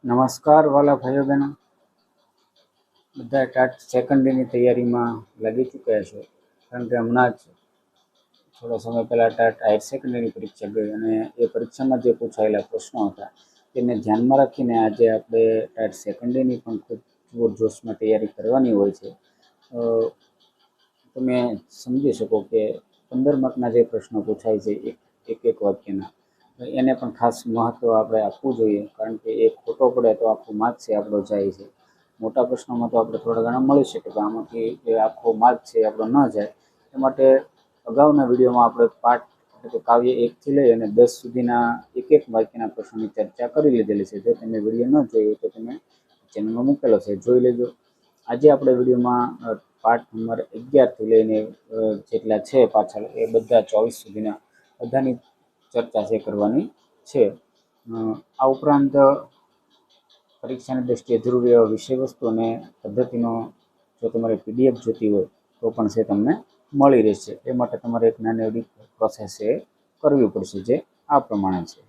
नमस्कार वाला भाइयों बहनों, બધા ટાટ સેકન્ડરીની તૈયારીમાં લાગી ચૂક્યા છે. કારણ કે હમણાં જ થોડો સમય પહેલાં ટાટ હાયર સેકન્ડરીની પરીક્ષા ગઈ અને એ પરીક્ષામાં જે પૂછાયેલા પ્રશ્નો હતા તેને ધ્યાનમાં રાખીને આજે આપણે ટાટ સેકન્ડરીની પણ ખૂબ જોરજોશમાં તૈયારી કરવાની હોય છે. તમે સમજી શકો કે 15 માર્કના જે પ્રશ્નો પૂછાય છે એક વાક્યના, એને પણ ખાસ મહત્ત્વ આપણે આપવું જોઈએ. કારણ કે એ ખોટો પડે તો આખું માર્ક છે આપણો જાય છે. મોટા પ્રશ્નોમાં તો આપણે થોડા ઘણા મળી શકે, પણ આમાંથી જે આખો માર્ક છે આપણો ન જાય એ માટે અગાઉના વિડીયોમાં આપણે પાઠ એટલે કે કાવ્ય 1થી લઈ અને 10 સુધીના એક વાક્યના પ્રશ્નોની ચર્ચા કરી લીધેલી છે. જો તમે વિડીયો ન જોયો તો તમે ચેનલમાં મૂકેલો છે, જોઈ લેજો. આજે આપણે વિડીયોમાં પાઠ નંબર 11થી લઈને જેટલા છે પાછળ એ બધા 24 સુધીના બધાની ચર્ચા છે કરવાની છે. આ ઉપરાંત પરીક્ષાની દ્રષ્ટિએ જરૂરી એવા વિષય વસ્તુ અને પદ્ધતિનો જો તમારે PDF જોતી હોય તો પણ છે તમને મળી રહેશે. એ માટે તમારે એક નાની એવી પ્રોસેસ એ કરવી પડશે, જે આ પ્રમાણે છે.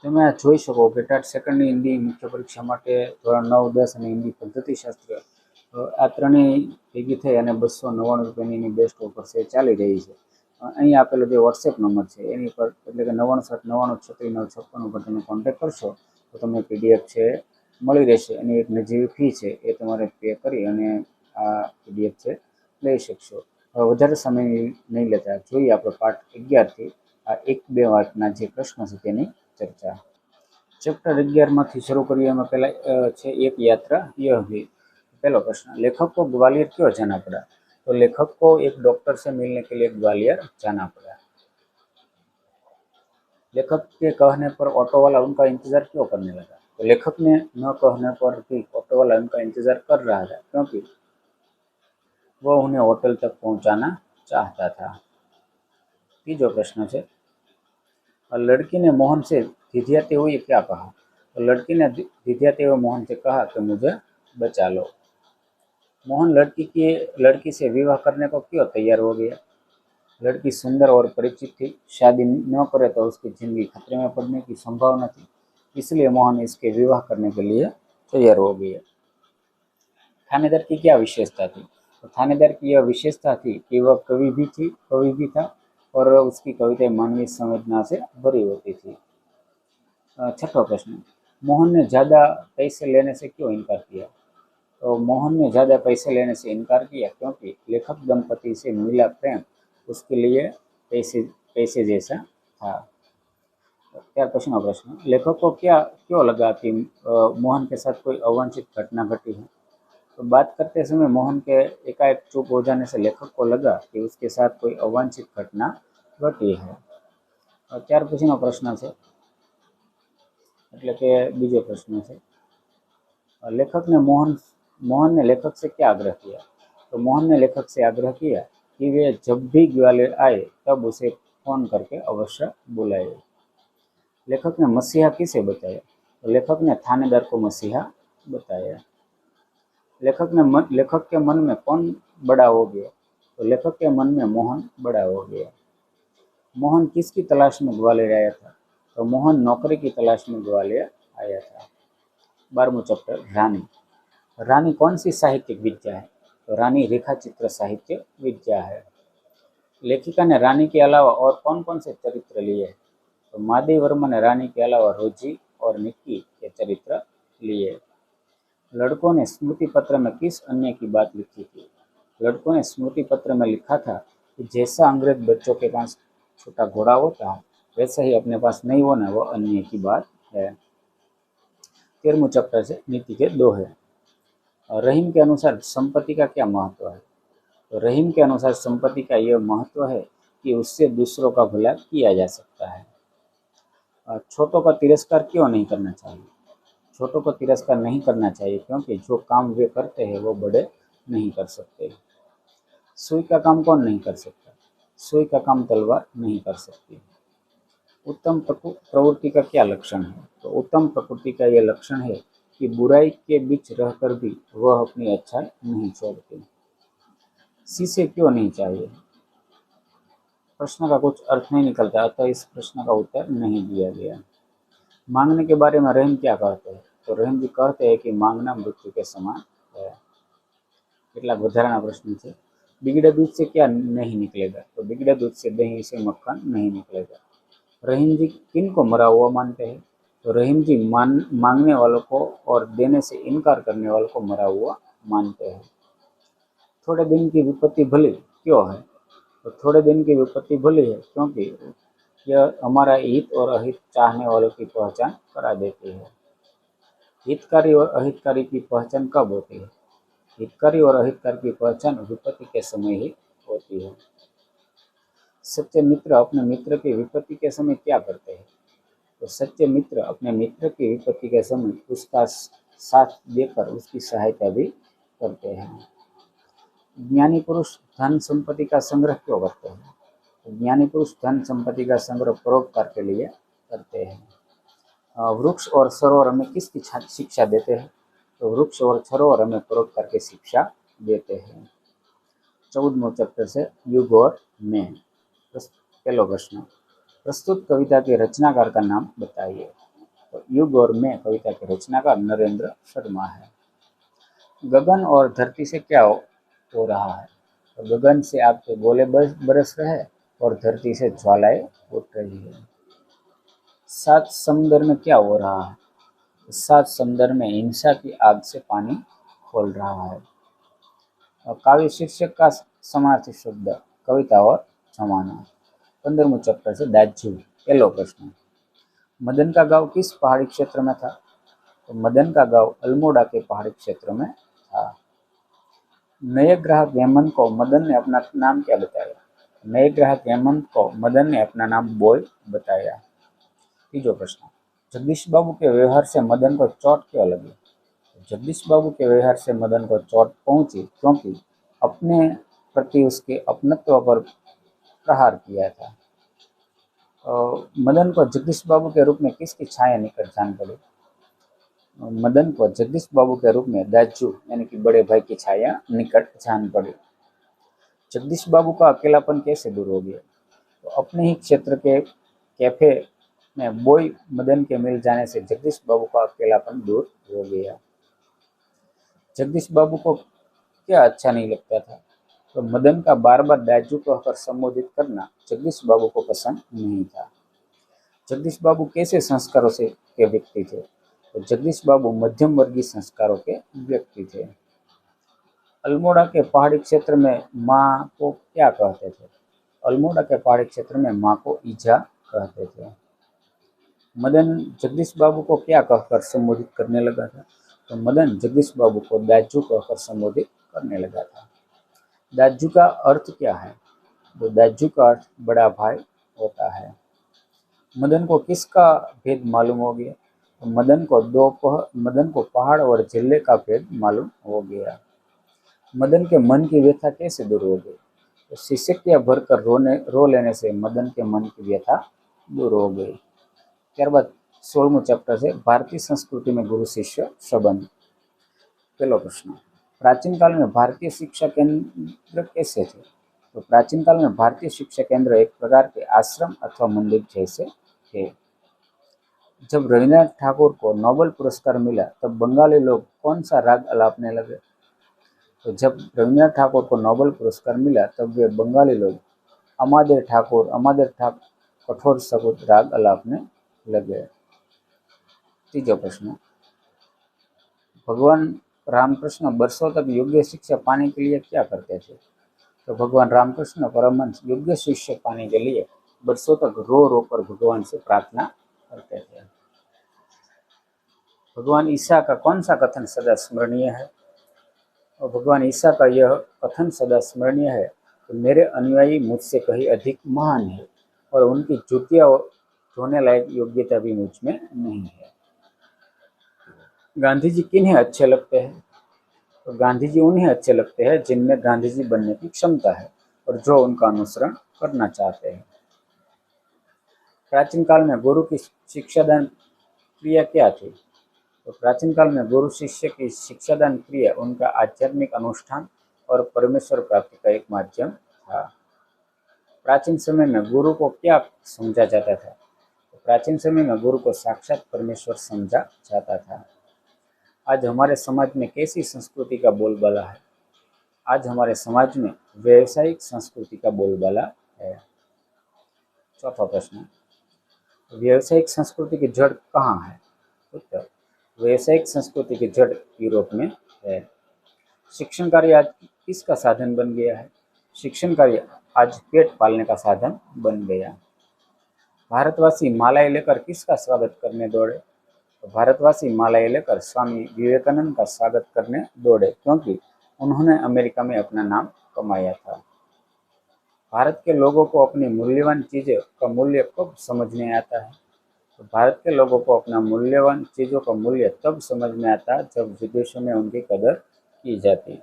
તમે આ જોઈ શકો કે ટાટ સેકન્ડની હિન્દી મુખ્ય પરીક્ષા માટે ધોરણ 9, 10 અને હિન્દી પદ્ધતિશાસ્ત્ર આ ત્રણેય ભેગી થઈ અને 299 રૂપિયાની બેસ્ટ ઓફર છે ચાલી રહી છે. અહીં આપેલો જે વોટ્સએપ નંબર છે એની પર એટલે કે 99 60 99 56 ઉપર તમે કોન્ટેક્ટ કરશો તો તમને PDF છે મળી રહેશે. એની એક નજીવી ફી છે એ તમારે પે કરી અને આ PDF છે લઈ શકશો. હવે વધારે સમય નહીં લેતા જોઈએ આપણે પાઠ 11થી આ 1-2 વાક્યના જે પ્રશ્નો છે તેની ચર્ચા. ચેપ્ટર 11માંથી શરૂ કરીએ. એમાં પહેલાં છે एक यात्रा यह भी. पहला प्रश्न, लेखक को ग्वालियर क्यों जाना पड़ा? तो लेखक को एक डॉक्टर से मिलने के लिए ग्वालियर जाना पड़ा। लेखक के कहने पर ऑटो वाला उनका इंतजार क्यों करने लगा? तो लेखक ने न कहने पर भी ऑटो वाला उनका इंतजार कर रहा था, क्योंकि वह उन्हें होटल तक पहुंचाना चाहता था। तीजो प्रश्न है, लड़की ने मोहन से धिधियाते हुए क्या कहा? तो लड़की ने धिधियाते हुए मोहन से कहा कि मुझे बचा लो। मोहन लड़की से विवाह करने को क्यों तैयार हो गया? लड़की सुंदर और परिचित थी, शादी न करे तो उसकी जिंदगी खतरे में पड़ने की संभावना थी, इसलिए मोहन इसके विवाह करने के लिए तैयार हो गया। थानेदार की क्या विशेषता थी? तो थानेदार की यह विशेषता थी कि वह कवि भी था और उसकी कविताएं मानवीय संवेदना से भरी होती थी। छठा प्रश्न, मोहन ने ज़्यादा पैसे लेने से क्यों इनकार किया? तो मोहन ने ज़्यादा पैसे लेने से इनकार किया क्योंकि लेखक दंपति से मिला प्रेम उसके लिए पैसे जैसा था। क्या प्रश्न, लेखक को क्यों लगा कि मोहन के साथ कोई अवांछित घटना घटी है? तो बात करते समय मोहन के एकाएक चुप हो जाने से लेखक को लगा कि उसके साथ कोई अवांछित घटना घटी है। 4 पछીનો પ્રશ્ન છે, એટલે કે બીજો પ્રશ્ન છે, मोहन ने लेखक से क्या आग्रह किया? तो मोहन ने लेखक से आग्रह किया कि वे जब भी ग्वालियर आए तब उसे फोन करके अवश्य बुलाए। लेखक ने मसीहा किसे बताया? तो लेखक ने थानेदार को मसीहा बताया। लेखक के मन में कौन बड़ा हो गया? तो लेखक के मन में मोहन बड़ा हो गया। मोहन किसकी तलाश में ग्वालियर आया था? तो मोहन नौकरी की तलाश में ग्वालियर आया था। 12वां चैप्टर, रानी। रानी कौन सी साहित्यिक विद्या है? तो रानी रेखाचित्र साहित्य विद्या है। लेखिका ने रानी के अलावा और कौन कौन से चरित्र लिए? तो माधवी वर्मा ने रानी के अलावा रोजी और निक्की के चरित्र लिए। लड़कों ने स्मृति पत्र में किस अन्य की बात लिखी थी? लड़कों ने स्मृति पत्र में लिखा था कि जैसा अंग्रेज बच्चों के पास छोटा घोड़ा होता है वैसे ही अपने पास नहीं होना वो अन्य की बात है। 13वां चैप्टर से नीति के दोहे। रहीम के अनुसार संपत्ति का क्या महत्व है? तो रहीम के अनुसार संपत्ति का यह महत्व है कि उससे दूसरों का भला किया जा सकता है। छोटों का तिरस्कार क्यों नहीं करना चाहिए? छोटों को तिरस्कार नहीं करना चाहिए क्योंकि जो काम वे करते हैं वो बड़े नहीं कर सकते। सुई का काम कौन नहीं कर सकता? सुई का काम तलवार नहीं कर सकती। उत्तम प्रवृत्ति का क्या लक्षण है? तो उत्तम प्रकृति का यह लक्षण है कि बुराई के बीच रहकर भी वह अपनी अच्छाई नहीं छोड़ती। शीशे क्यों नहीं चाहिए? प्रश्न का कुछ अर्थ नहीं निकलता, अतः इस प्रश्न का उत्तर नहीं दिया गया। मांगने के बारे में रहीम क्या कहते हैं? तो रहीम जी कहते हैं कि मांगना मृत्यु के समान है। કેટલાક વધારાના પ્રશ્ન છે। बिगड़े दूध से क्या नहीं निकलेगा? तो बिगड़े दूध से दही से मक्खन नहीं निकलेगा। रहीम जी किन को मरा हुआ मानते हैं? तो रहीम जी मांगने वालों को और देने से इनकार करने वालों को मरा हुआ मानते हैं। थोड़े दिन की विपत्ति भली क्यों है? तो थोड़े दिन की विपत्ति भली है क्योंकि यह हमारा हित और अहित चाहने वालों की पहचान करा देती है। हितकारी और अहितकारी की पहचान कब होती है? हितकारी और अहितकारी की पहचान विपत्ति के समय ही होती है। सच्चे मित्र अपने मित्र की विपत्ति के समय क्या करते हैं? तो सच्चे मित्र अपने मित्र की विपत्ति के समय उसका साथ देकर उसकी सहायता भी करते हैं। ज्ञानी पुरुष धन संपत्ति का संग्रह क्यों करते हैं? तो ज्ञानी पुरुष धन संपत्ति का संग्रह परोपकार के लिए करते हैं। वृक्ष और सरोवर हमें किसकी शिक्षा देते हैं? तो वृक्ष और सरोवर हमें परोपकार की शिक्षा देते हैं। 14वां चैप्टर से युग और मैं। पहला प्रश्न, प्रस्तुत कविता के रचनाकार का नाम बताइए। तो युग और मैं कविता के रचनाकार नरेंद्र शर्मा है। गगन और धरती से क्या हो रहा है? तो गगन से आग के गोले बरस रहे और धरती से ज्वालाएं उठ रही है। सात समुद्र में क्या हो रहा है? सात समुद्र में हिंसा की आग से पानी खोल रहा है। काव्य शीर्षक का समानार्थी शब्द कविता और जमाना। 15वां चैप्टर से दाजू। पहला प्रश्न, मदन का गांव किस पहाड़ी क्षेत्र में था? तो मदन का गांव अल्मोड़ा के पहाड़ी क्षेत्र में था। नए ग्राहक हेमंत को मदन ने अपना नाम क्या बताया? नए ग्राहक हेमंत को मदन ने अपना नाम बॉय बताया। तीसरा प्रश्न, जगदीश बाबू के व्यवहार से मदन को चोट क्यों लगी? जगदीश बाबू के व्यवहार से मदन को चोट पहुंची क्योंकि अपने प्रति उसके अपनत्व पर प्रहार किया था। मदन को जगदीश बाबू के रूप में किसकी छाया निकट जान पड़ी? मदन को जगदीश बाबू के रूप में दाजू यानी कि बड़े भाई की छाया निकट जान पड़ी। जगदीश बाबू का अकेलापन कैसे दूर हो गया? तो अपने ही क्षेत्र के कैफे में बॉय मदन के मिल जाने से जगदीश बाबू का अकेलापन दूर हो गया। जगदीश बाबू को क्या अच्छा नहीं लगता था? तो मदन का बार बार दाजू कहकर संबोधित करना जगदीश बाबू को पसंद नहीं था। जगदीश बाबू कैसे संस्कारों से के व्यक्ति थे? तो जगदीश बाबू मध्यम वर्गीय संस्कारों के व्यक्ति थे। अल्मोड़ा के पहाड़ी क्षेत्र में माँ को क्या कहते थे? अल्मोड़ा के पहाड़ी क्षेत्र में माँ को ईजा कहते थे। मदन जगदीश बाबू को क्या कहकर संबोधित करने लगा था? तो मदन जगदीश बाबू को दाजू कहकर संबोधित करने लगा था। दाजू का अर्थ क्या है? तो दाजू का अर्थ बड़ा भाई होता है। मदन को किसका भेद मालूम हो गया? तो मदन को पहाड़ और जिले का भेद मालूम हो गया। मदन के मन की व्यथा कैसे दूर हो गई? तो शिष्यक्रिया भरकर रो लेने से मदन के मन की व्यथा दूर हो गई। त्यारबाद 16वां चैप्टर से भारतीय संस्कृति में गुरु शिष्य संबंध। पहला प्रश्न, प्राचीन काल में भारतीय शिक्षा केंद्र कैसे थे? तो प्राचीन काल में भारतीय शिक्षा केंद्र एक प्रकार के आश्रम अथवा मंदिर जैसे थे। जब रविन्द्रनाथ ठाकुर को नोबेल पुरस्कार मिला तब बंगाली लोग कौन सा राग अलापने लगे? तो जब रविन्द्रनाथ ठाकुर को नोबेल पुरस्कार मिला तब वे बंगाली लोग अमादेर ठाकुर कठोर सबूत राग अलापने लगे। तीसरा प्रश्न, भगवान रामकृष्ण बरसों तक योग्य शिक्षा पाने के लिए क्या करते थे? तो भगवान रामकृष्ण परमहंस योग्य शिष्य पाने के लिए बरसों तक रो रो कर भगवान से प्रार्थना करते थे। भगवान ईसा का कौन सा कथन सदा स्मरणीय है? और भगवान ईसा का यह कथन सदा स्मरणीय है कि मेरे अनुयायी मुझसे कहीं अधिक महान है और उनकी जूतियां धोने लायक योग्यता भी मुझ में नहीं है। गांधी जी किन्हें अच्छे लगते हैं? तो गांधी जी उन्हें अच्छे लगते हैं जिनमें गांधी जी बनने की क्षमता है और जो उनका अनुसरण करना चाहते हैं। प्राचीन काल में गुरु की शिक्षादान क्रिया क्या थी? तो प्राचीन काल में गुरु शिष्य की शिक्षादान क्रिया उनका आध्यात्मिक अनुष्ठान और परमेश्वर प्राप्ति का एक माध्यम था। प्राचीन समय में गुरु को क्या समझा जाता था? तो प्राचीन समय में गुरु को साक्षात परमेश्वर समझा जाता था। आज हमारे समाज में कैसी संस्कृति का बोलबाला है? आज हमारे समाज में व्यवसायिक संस्कृति का बोलबाला है। चौथा प्रश्न, व्यवसायिक संस्कृति की जड़ कहाँ है? उत्तर, व्यवसायिक संस्कृति की जड़ यूरोप में है। शिक्षण कार्य आज किसका साधन बन गया है? शिक्षण कार्य आज पेट पालने का साधन बन गया। भारतवासी मालाएं लेकर किसका स्वागत करने दौड़े? तो भारतवासी मालाएं लेकर स्वामी विवेकानंद का स्वागत करने दौड़े, क्योंकि उन्होंने अमेरिका में अपना नाम कमाया था। भारत के लोगों को अपनी मूल्यवान चीज़ों का मूल्य कब समझ में आता है? तो भारत के लोगों को अपना मूल्यवान चीज़ों का मूल्य तब समझ में आता जब विदेशों में उनकी कदर की जाती।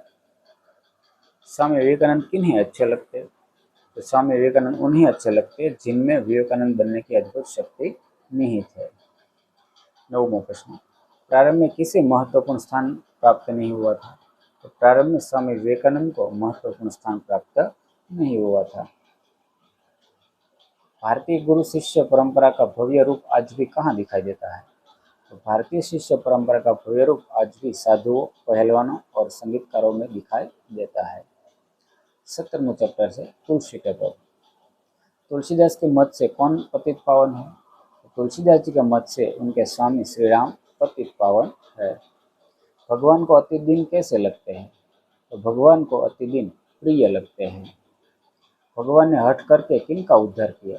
स्वामी विवेकानंद किन्हें अच्छे लगते? तो स्वामी विवेकानंद उन्हें अच्छे लगते जिनमें विवेकानंद बनने की अद्भुत शक्ति निहित है। 9वां प्रश्न, प्रारंभ में किसे महत्वपूर्ण स्थान प्राप्त नहीं हुआ था? तो प्रारंभ में स्वामी विवेकानंद को महत्वपूर्ण स्थान प्राप्त नहीं हुआ था। भारतीय गुरु शिष्य परंपरा का भव्य रूप आज भी कहाँ दिखाई देता है? तो भारतीय शिष्य परंपरा का भव्य रूप आज भी साधुओं, पहलवानों और संगीतकारों में दिखाई देता है। 17वें चैप्टर से तुलसी के पद। तुलसीदास के मत से कौन पतित पावन है? तुलसीदास जी के मत से उनके स्वामी श्री राम पतित पावन है। भगवान को अति दिन कैसे लगते हैं? तो भगवान को अति दिन प्रिय लगते हैं। भगवान ने हट करके किनका उद्धार किया?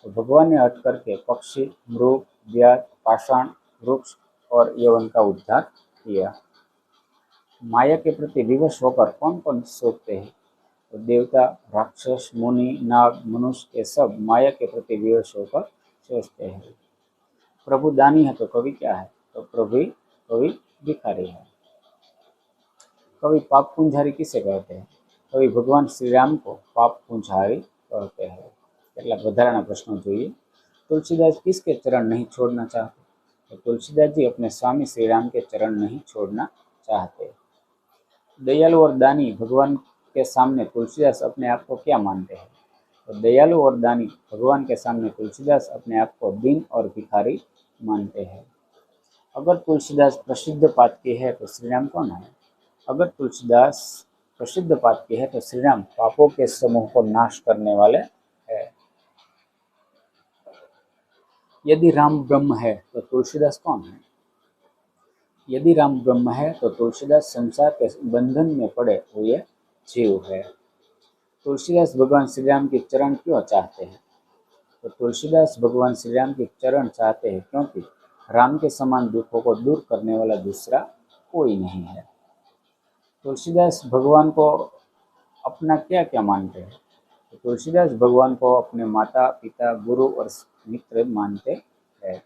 तो भगवान ने हट करके पक्षी, मृग, व्याध, पाषाण, वृक्ष और यवन का उद्धार किया। माया के प्रति विवश होकर कौन कौन सोचते हैं? तो देवता, राक्षस, मुनि, नाग, मनुष्य ये सब माया के प्रति विवश होकर सोचते हैं। प्रभु दानी है तो कवि क्या है? तो कवि भिखारी है। कवि पाप पुंजारी किसे कहते हैं? कवि भगवान श्री राम को पाप पुंजारी कहते हैं। કેટલાક વધારાના પ્રશ્નો જોઈએ। तुलसीदास किसके चरण नहीं छोड़ना चाहते? तो तुलसीदास जी अपने स्वामी श्री राम के चरण नहीं छोड़ना चाहते। दयालु और दानी भगवान के सामने तुलसीदास अपने आप को क्या मानते हैं? तो दयालु और दानी भगवान के सामने तुलसीदास अपने आप को दीन और भिखारी मानते हैं। अगर तुलसीदास प्रसिद्ध पात की है तो श्री राम कौन है? अगर तुलसीदास प्रसिद्ध पात की है तो श्री राम पापों के समूह को नाश करने वाले हैं। यदि राम ब्रह्म है तो तुलसीदास कौन है? यदि राम ब्रह्म है तो तुलसीदास संसार के बंधन में पड़े हुए जीव है। तुलसीदास भगवान श्री राम के चरण क्यों चाहते हैं? तो तुलसीदास भगवान श्री राम के चरण चाहते हैं क्योंकि राम के समान दुखों को दूर करने वाला दूसरा कोई नहीं है। तुलसीदास भगवान को अपना क्या क्या मानते हैं? तो तुलसीदास भगवान को अपने माता, पिता, गुरु और मित्र मानते हैं।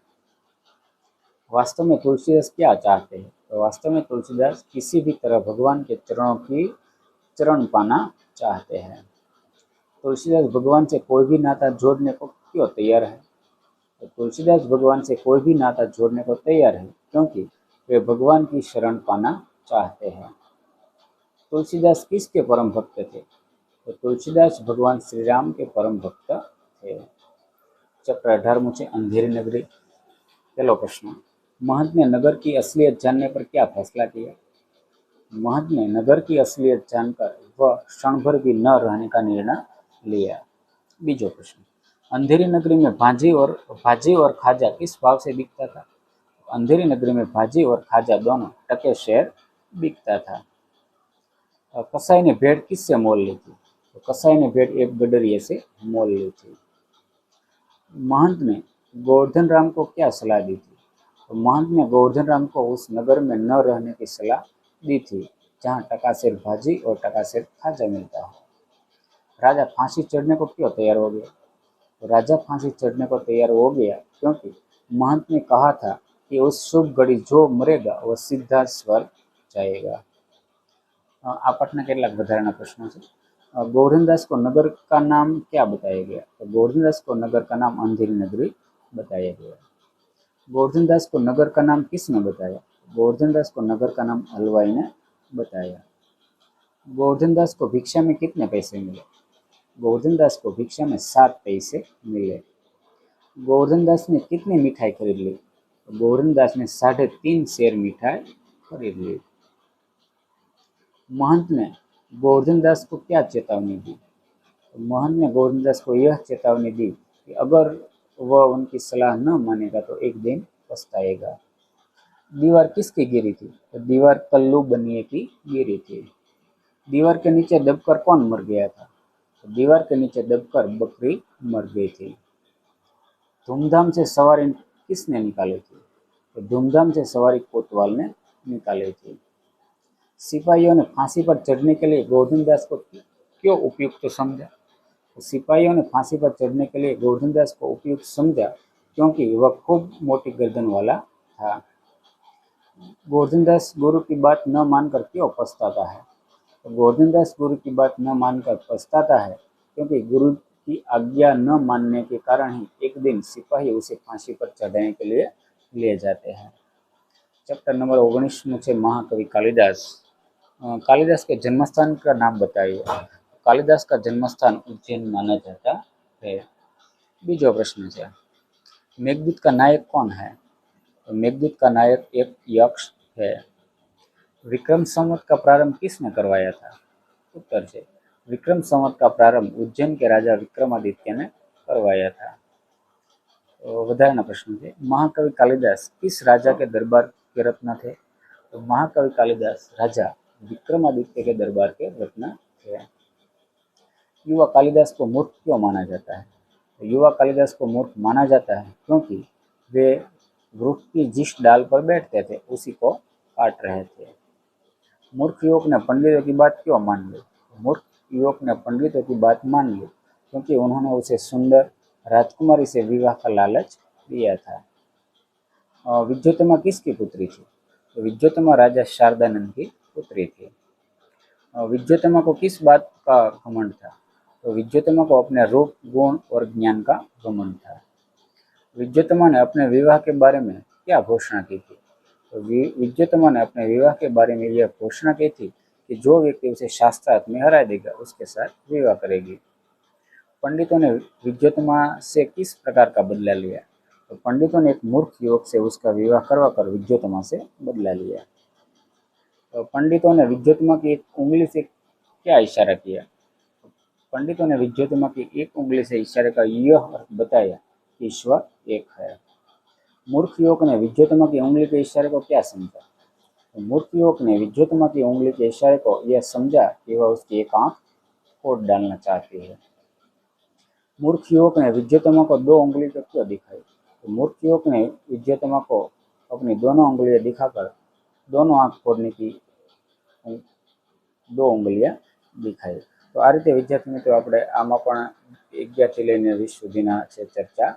वास्तव में तुलसीदास क्या चाहते हैं? तो वास्तव में तुलसीदास किसी भी तरह भगवान के चरणों की चरण पाना चाहते हैं। तुलसीदास भगवान से कोई भी नाता जोड़ने को क्यों तैयार है? तो तुलसीदास भगवान से कोई भी नाता जोड़ने को तैयार है क्योंकि वे भगवान की शरण पाना चाहते हैं। तुलसीदास किसके परम भक्त थे? तो तुलसीदास भगवान श्री राम के परम भक्त थे। चैप्टर 18 से अंधेरी नगरी। पहला प्रश्न, महंत ने नगर की असलियत जानने पर क्या फैसला किया? महंत ने नगर की असलियत जानकर वह क्षण भर भी न रहने का निर्णय लिया। बीजो प्रश्न, अंधेरी नगरी में भाजी और खाजा किस भाव से बिकता था? अंधेरी नगरी में भाजी और खाजा दोनों टके शेर बिकता था। कसाई ने भेड़ किससे मोल ली थी? तो कसाई ने भेड़ एक गडरिये से मोल ली थी। महंत ने गोवर्धन राम को क्या सलाह दी थी? तो महंत ने गोवर्धन राम को उस नगर में न रहने की सलाह दी थी जहाँ टकासेर भाजी और टकासेर खाजा मिलता हो। राजा फांसी चढ़ने को क्यों तैयार हो गया? तो राजा फांसी चढ़ने को तैयार हो गया क्योंकि महंत ने कहा था कि उस शुभ घड़ी जो मरेगा वह सीधा स्वर्ग जाएगा। आ पाठना કેટલાક વધારાના પ્રશ્નો છે। गोवर्धनदास को नगर का नाम क्या बताया गया? तो गोवर्धनदास को नगर का नाम अंधेरी नगरी बताया गया। गोवर्धनदास को नगर का नाम किसने बताया? गोवर्धनदास को नगर का नाम हलवाई ने बताया। गोवर्धनदास को भिक्षा में कितने पैसे मिले? गोवर्धनदास को भिक्षा में 7 पैसे मिले। गोवर्धनदास ने कितनी मिठाई खरीद ली? गोवर्धनदास ने 3.5 सेर मिठाई खरीद ली। महंत ने गोवर्धन दास को क्या चेतावनी दी? तो महंत ने गोवर्धन दास को यह चेतावनी दी कि अगर वह उनकी सलाह न मानेगा तो एक दिन पछताएगा। दीवार किसकी गिरी थी? तो दीवार कल्लू बनिए की गिरी थी। दीवार के नीचे दबकर कौन मर गया था? तो दीवार के नीचे दबकर बकरी मर गई थी। धूमधाम से सवारी किसने निकाली थी? तो धूमधाम से सवारी कोतवाल ने निकाली थी। सिपाहियों ने फांसी पर चढ़ने के लिए गोवर्धन दास को क्यों उपयुक्त समझा? तो सिपाहियों ने फांसी पर चढ़ने के लिए गोवर्धन दास को उपयुक्त समझा क्योंकि वह खूब मोटी गर्दन वाला था। गोवर्धन दास गुरु की बात न मानकर क्यों पछताता है? तो गोवर्धन दास गुरु की बात न मानकर पछताता है क्योंकि गुरु की आज्ञा न मानने के कारण ही एक दिन सिपाही उसे फांसी पर चढ़ाने के लिए ले जाते हैं। चैप्टर नंबर 19 છે महाकवि कालिदास। कालिदास के जन्मस्थान का नाम बताइए। कालिदास का जन्मस्थान उज्जैन माना जाता है। बीजो प्रश्न है, मेघदूत का नायक कौन है? तो मेघदूत का नायक एक यक्ष है। विक्रम संवत का प्रारंभ किसने करवाया था? उत्तर है, विक्रम संवत का प्रारंभ उज्जैन के राजा विक्रमादित्य ने करवाया था। तो વધારાના પ્રશ્ન છે, महाकवि कालिदास किस राजा के दरबार के रत्न थे? तो महाकवि कालिदास राजा विक्रमादित्य के दरबार के रत्न थे। युवा कालिदास को मूर्ख क्यों माना जाता है? तो युवा कालिदास को मूर्ख माना जाता है क्योंकि वे वृक्ष की जिस डाल पर बैठते थे उसी को काट रहे थे। मूर्ख युवक ने पंडितों की बात क्यों मान ली? मूर्ख युवक ने पंडितों की बात मान ली क्योंकि उन्होंने उसे सुंदर राजकुमारी से विवाह का लालच दिया था। विद्योत्तमा किसकी पुत्री थी? तो विद्योत्तमा राजा शारदानंद की पुत्री थी। विद्योत्तमा को किस बात का घमंड था? तो विद्योत्तमा को अपने रूप, गुण और ज्ञान का घमंड था। विद्योत्तमा ने अपने विवाह के बारे में क्या घोषणा की थी? तो विद्योत्तमा ने अपने विवाह के बारे में यह घोषणा की थी कि जो व्यक्ति उसे शास्त्रार्थ में हरा देगा उसके साथ विवाह करेगी। पंडितों ने विद्योत्तमा से किस प्रकार का बदला लिया? तो पंडितों ने एक मूर्ख युवक से उसका विवाह करवाकर विद्योत्तमा से बदला लिया। तो पंडितों ने विद्योत्तमा की एक उंगली से क्या इशारा किया? पंडितों ने विद्योत्तमा की एक उंगली से इशारे का यह अर्थ बताया कि ईश्वर एक है। मूर्ख युवक ने विद्योत्तमा की उंगली के इशारे को क्या समझा? तो मूर्ख युवक ने विद्योत्तमा की उंगली के इशारे को यह समझा कि वह उसकी एक आंख फोड़ डालना चाहती है। मूर्ख युवक ने विद्योत्तमा को दो उंगली क्यों दिखाई? तो मूर्ख युवक ने विद्योत्तमा को अपनी दोनों उंगलियां दिखाकर दोनों आंख फोड़ने की दो उंगलियां दिखाई। तो आ रीते विद्यार्थी मित्रों આપણે આમાં પણ 11 થી લઈને 20 સુધીના છે ચર્ચા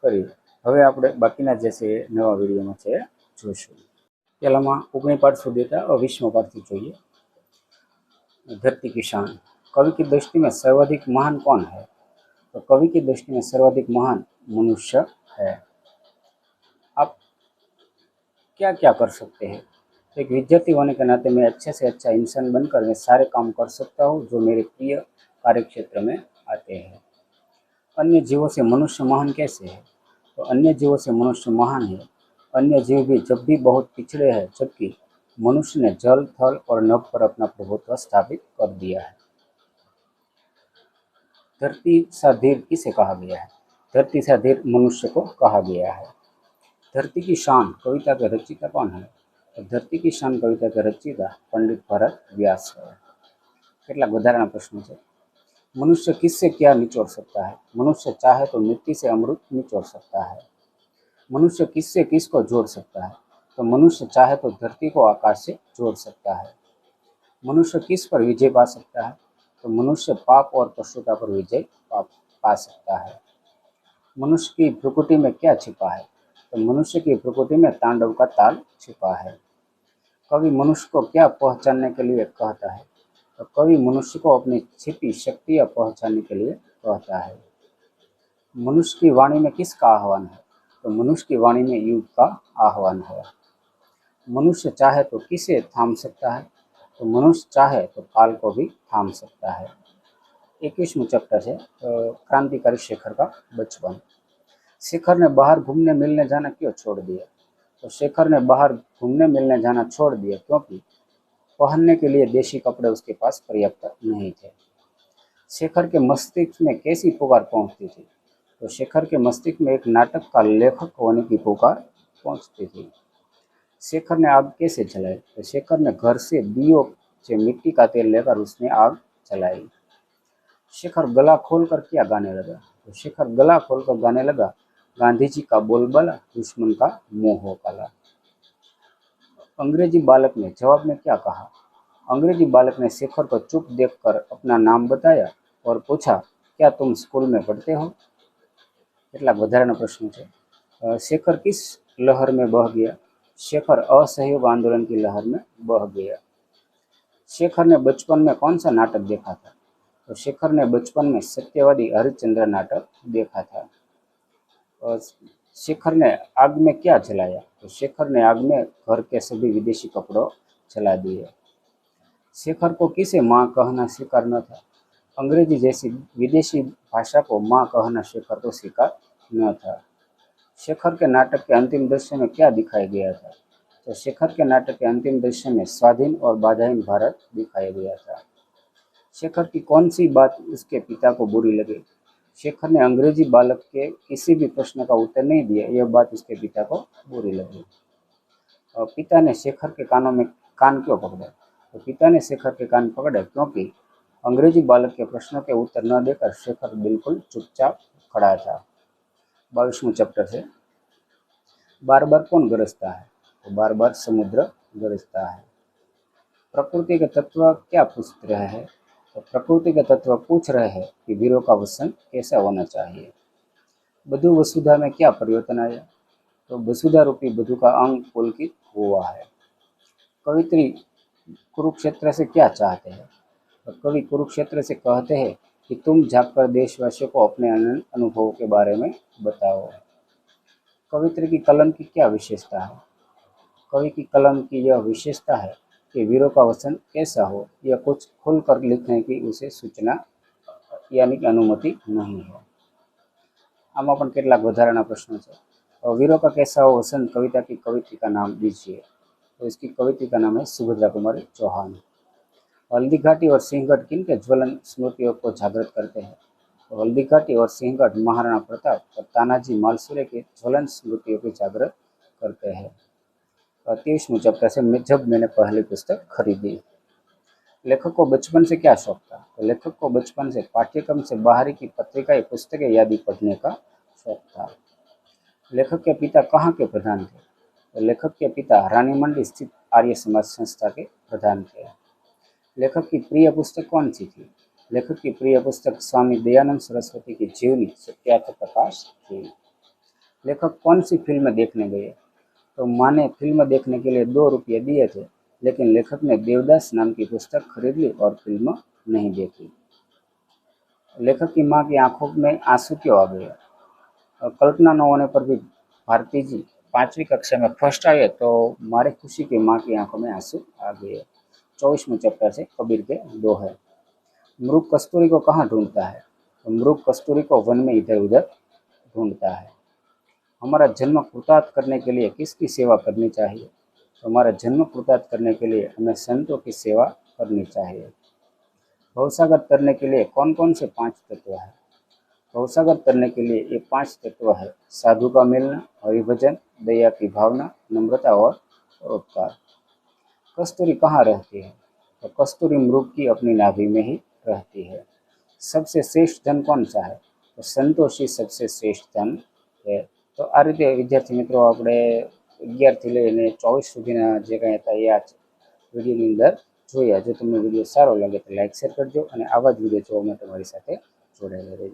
કરી। હવે આપણે બાકીના જે છે નવા વિડીયોમાં છે જોઈશું। પહેલામાં 19 પાઠ સુધી હતા, 20મો પાઠથી જોઈએ। धरती की शान। कवि की दृष्टि में सर्वाधिक महान कौन है? तो कवि की दृष्टि में सर्वाधिक महान मनुष्य है। आप क्या क्या कर सकते हैं? एक विद्यार्थी होने के नाते मैं अच्छे से अच्छा इंसान बनकर मैं सारे काम कर सकता हूँ जो मेरे प्रिय कार्य क्षेत्र में आते हैं। अन्य जीवों से मनुष्य महान कैसे है? तो अन्य जीवों से मनुष्य महान है। अन्य जीव भी जब भी बहुत पिछड़े हैं, जबकि मनुष्य ने जल, थल और नभ पर अपना प्रभुत्व स्थापित कर दिया है। धरती सा धीर किसे कहा गया है? धरती सा धीर मनुष्य को कहा गया है। धरती की शान कविता के रचयिता कौन है? तो धरती की शान कविता के रचयिता पंडित भरत व्यास है। કેટલાક વધારાના પ્રશ્નો છે। मनुष्य किससे क्या निचोड़ सकता है? मनुष्य चाहे तो मिट्टी से अमृत निचोड़ सकता है। मनुष्य किससे किसको जोड़ सकता है? तो मनुष्य चाहे तो धरती को आकाश से जोड़ सकता है। मनुष्य किस पर विजय पा सकता है? तो मनुष्य पाप और पशुता पर विजय पा सकता है। मनुष्य की भ्रुकुटी में क्या छिपा है? तो मनुष्य की प्रकृति में तांडव का ताल छिपा है। कवि मनुष्य को क्या पहचानने के लिए कहता है? तो कवि मनुष्य को अपनी छिपी शक्तियाँ पहचानने के लिए कहता है। मनुष्य की वाणी में किसका आह्वान है? तो मनुष्य की वाणी में युग का आह्वान है। मनुष्य चाहे तो किसे थाम सकता है? तो मनुष्य चाहे तो काल को भी थाम सकता है। 21वां चैप्टर है क्रांतिकारी शेखर का बचपन। शेखर ने बाहर घूमने मिलने जाना क्यों छोड़ दिया? तो शेखर ने बाहर घूमने मिलने जाना छोड़ दिया क्योंकि पहनने के लिए देशी कपड़े उसके पास पर्याप्त नहीं थे। शेखर के मस्तिष्क में कैसी पुकार पहुंचती थी? तो शेखर के मस्तिष्क में एक नाटक का लेखक होने की पुकार पहुंचती थी। शेखर ने आग कैसे जलाई? तो शेखर ने घर से दियो से मिट्टी का तेल लेकर उसने आग जलाई। शेखर गला खोलकर क्या गाने लगा? तो शेखर गला खोलकर गाने लगा, गांधी जी का बोलबाला, दुश्मन का मुंह हो काला। अंग्रेजी बालक ने जवाब में क्या कहा? अंग्रेजी बालक ने शेखर को चुप देखकर अपना नाम बताया और पूछा, क्या तुम स्कूल में पढ़ते हो? કેટલાક વધારાના પ્રશ્નો છે। शेखर किस लहर में बह गया? शेखर असहयोग आंदोलन की लहर में बह गया। शेखर ने बचपन में कौन सा नाटक देखा था? तो शेखर ने बचपन में सत्यवादी हरिश्चंद्र नाटक देखा था। और शेखर ने आग में क्या जलाया? तो शेखर ने आग में घर के सभी विदेशी कपड़ों जला दिए। शेखर को किसे माँ कहना स्वीकार न था? अंग्रेजी जैसी विदेशी भाषा को माँ कहना शेखर को स्वीकार न था। शेखर के नाटक के अंतिम दृश्य में क्या दिखाया गया था? तो शेखर के नाटक के अंतिम दृश्य में स्वाधीन और बाधाहीन भारत दिखाया गया था। शेखर की कौन सी बात उसके पिता को बुरी लगी? शेखर ने अंग्रेजी बालक के किसी भी प्रश्न का उत्तर नहीं दिया, यह बात उसके पिता को बुरी लगी। और पिता ने शेखर के कानों में कान क्यों पकड़े? तो पिता ने शेखर के कान पकड़े क्योंकि अंग्रेजी बालक के प्रश्नों के उत्तर न देकर शेखर बिल्कुल चुपचाप खड़ा था। 22वां चैप्टर है, बार बार कौन गरजता है? तो बार बार समुद्र गरजता है। प्रकृति के तत्व क्या पूछ रहे हैं? तो प्रकृति के तत्व पूछ रहे हैं कि वीरों का वसन कैसा होना चाहिए। बधु वसुधा में क्या परिवर्तन आया? तो वसुधा रूपी बधु का अंग पुलकित हुआ है। कवित्री कुरुक्षेत्र से क्या चाहते हैं? तो कवि कुरुक्षेत्र से कहते हैं कि तुम जाकर देशवासियों को अपने अनुभवों के बारे में बताओ। कवित्री की कलम की क्या विशेषता है? कवि की कलम की यह विशेषता है कि वीरों का वसन कैसा हो यह कुछ खुलकर लिखने की उसे सूचना यानी कि अनुमति नहीं है। आमा पण કેટલાક વધારાના પ્રશ્નો છે। वीरों का कैसा हो वसन कविता की कवित्री का नाम दीजिए। तो इसकी कवित्री का नाम है सुभद्रा कुमारी चौहान। हल्दी घाटी और सिंहगढ़ किन के ज्वलन स्मृतियों को जागृत करते हैं? तो हल्दी घाटी और सिंहगढ़ महाराणा प्रताप और तानाजी मालसुरे की ज्वलन स्मृतियों को जागृत करते हैं। 23वां चैप्टर से जब मैंने पहली पुस्तक खरीदी। लेखक को बचपन से क्या शौक था? तो लेखक को बचपन से पाठ्यक्रम से बाहरी की पत्रिकाएं पुस्तकें यादी पढ़ने का शौक था। लेखक के पिता कहाँ के प्रधान थे? तो लेखक के पिता रानी मंडी स्थित आर्य समाज संस्था के प्रधान थे। लेखक की प्रिय पुस्तक कौन सी थी? लेखक की प्रिय पुस्तक स्वामी दयानंद सरस्वती की जीवनी सत्यार्थ प्रकाश थी। लेखक कौन सी फिल्म देखने गए? तो माँ ने फिल्म देखने के लिए 2 रुपये दिए थे, लेकिन लेखक ने देवदास नाम की पुस्तक खरीद ली और फिल्म नहीं देखी। लेखक की माँ की आंखों में आंसू क्यों आ गए? कल्पना न होने पर भी भारती जी 5वीं कक्षा में फर्स्ट आए तो मारे खुशी की माँ की आंखों में आंसू आ गए। 24वां चैप्टर से कबीर के दोहे। मृग कस्तूरी को कहाँ ढूंढता है? तो मृग कस्तूरी को वन में इधर उधर ढूंढता है। हमारा जन्म कृतार्थ करने के लिए किसकी सेवा करनी चाहिए? तो हमारा जन्म कृतार्थ करने के लिए हमें संतों की सेवा करनी चाहिए। भवसागर तरने के लिए कौन कौन से 5 तत्व हैं? भवसागर तरने के लिए ये 5 तत्व है, साधु का मिलना, हरिभजन, दया की भावना, नम्रता और परोपकार। कस्तूरी कहाँ रहती है? तो कस्तूरी मृग की अपनी नाभि में ही रहती है। सबसे श्रेष्ठ धन कौन सा है? तो संतोष ही सबसे श्रेष्ठ धन है। तो आ रीते विद्यार्थी मित्रों આપણે 11 થી લઈને 24 સુધીના જે કંઈ હતા એ આ વિડીયોની અંદર જોયા। જો તમને વિડીયો સારો લાગે તો લાઇક શેર કરજો અને આવા જ વિડીયો જોવા માટે મારી સાથે જોડાયેલા રહેજો।